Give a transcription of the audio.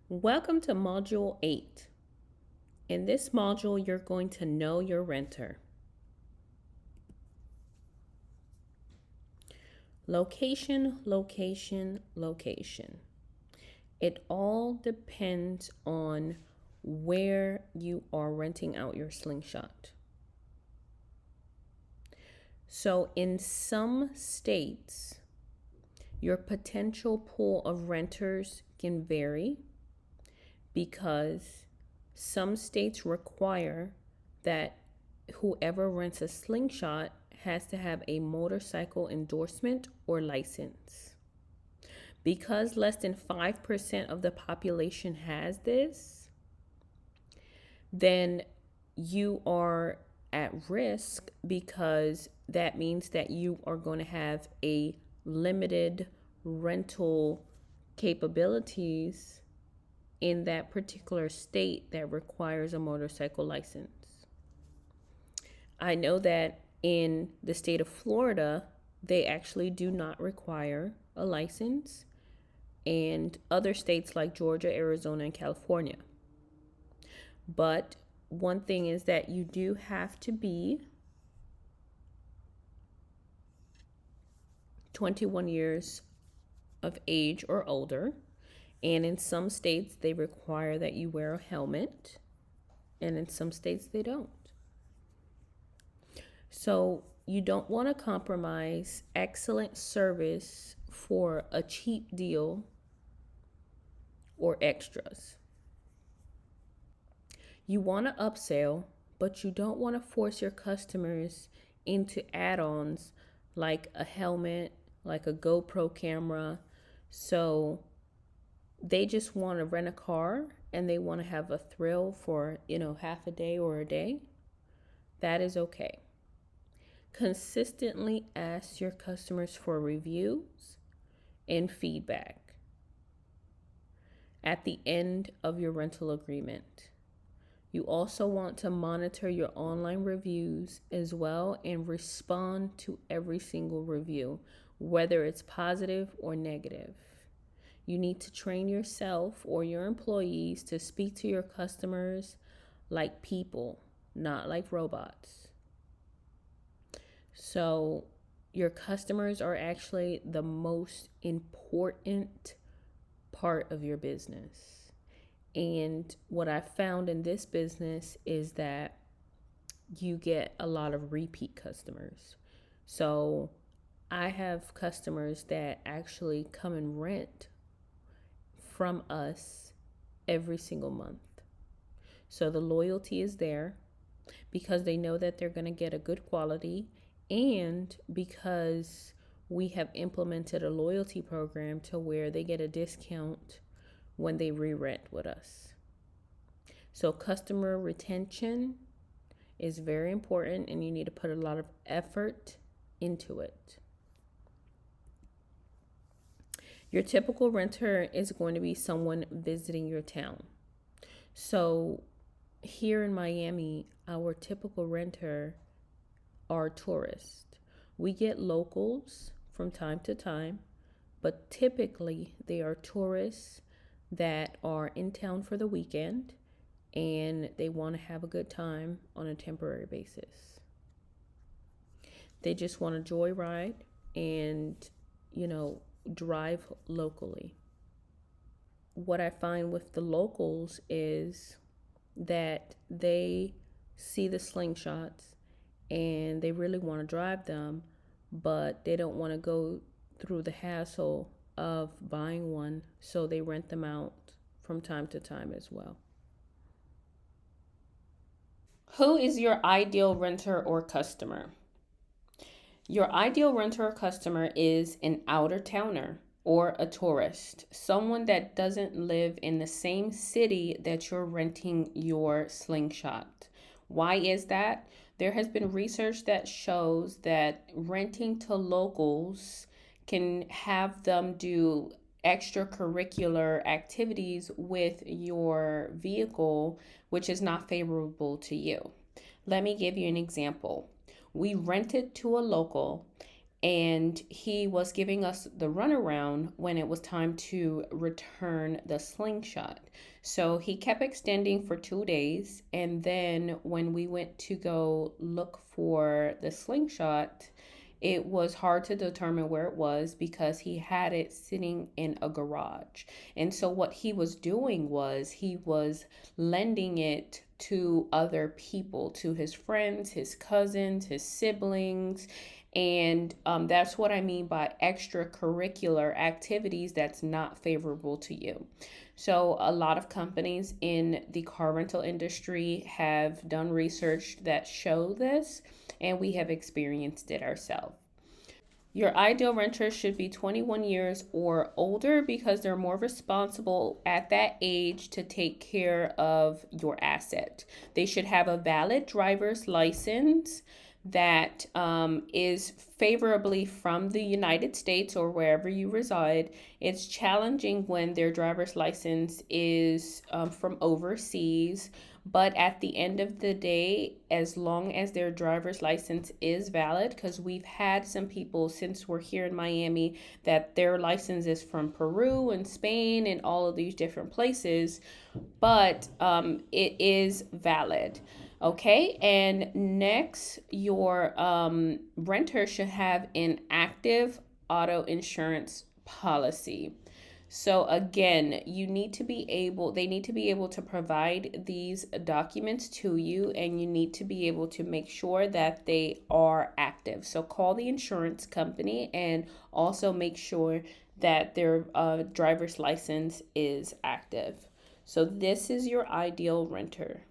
Welcome to Module 8. In this module, you're going to know your renter. Location, location, location. It all depends on where you are renting out your Slingshot. So in some states, your potential pool of renters can vary because some states require that whoever rents a Slingshot has to have a motorcycle endorsement or license. Because less than 5% of the population has this, then you are at risk because that means that you are going to have a limited rental capabilities in that particular state that requires a motorcycle license. I know that in the state of Florida, they actually do not require a license, and other states like Georgia, Arizona, and California. But one thing is that you do have to be 21 years of age or older. And in some states, they require that you wear a helmet. And in some states, they don't. So you don't want to compromise excellent service for a cheap deal or extras. You want to upsell, but you don't want to force your customers into add-ons like a helmet, like a GoPro camera. So they just want to rent a car and they want to have a thrill for, half a day or a day. That is okay. Consistently ask your customers for reviews and feedback at the end of your rental agreement. You also want to monitor your online reviews as well and respond to every single review, whether it's positive or negative. You need to train yourself or your employees to speak to your customers like people, not like robots. So your customers are actually the most important part of your business. And what I found in this business is that you get a lot of repeat customers. So I have customers that actually come and rent from us every single month. So the loyalty is there because they know that they're going to get a good quality, and because we have implemented a loyalty program to where they get a discount when they re-rent with us. So customer retention is very important, and you need to put a lot of effort into it. Your typical renter is going to be someone visiting your town. So here in Miami, our typical renter are tourists. We get locals from time to time, but typically they are tourists that are in town for the weekend and they want to have a good time on a temporary basis. They just want to joyride and, drive locally. What I find with the locals is that they see the Slingshots and they really want to drive them, but they don't want to go through the hassle of buying one, so they rent them out from time to time as well. Who is your ideal renter or customer? Your ideal renter or customer is an outer towner or a tourist, someone that doesn't live in the same city that you're renting your Slingshot. Why is that? There has been research that shows that renting to locals can have them do extracurricular activities with your vehicle, which is not favorable to you. Let me give you an example. We rented to a local and he was giving us the runaround when it was time to return the slingshot. So he kept extending for 2 days, and then when we went to go look for the slingshot, it was hard to determine where it was because he had it sitting in a garage. And so what he was doing was he was lending it to other people, to his friends, his cousins, his siblings. And that's what I mean by extracurricular activities that's not favorable to you. So, a lot of companies in the car rental industry have done research that show this, and we have experienced it ourselves. Your ideal renter should be 21 years or older because they're more responsible at that age to take care of your asset. They should have a valid driver's license that is favorably from the United States or wherever you reside. It's challenging when their driver's license is from overseas, but at the end of the day, as long as their driver's license is valid, because we've had some people since we're here in Miami that their license is from Peru and Spain and all of these different places, but it is valid. Okay, and next, your renter should have an active auto insurance policy. So again, they need to be able to provide these documents to you, and you need to be able to make sure that they are active. So call the insurance company and also make sure that their driver's license is active. So this is your ideal renter.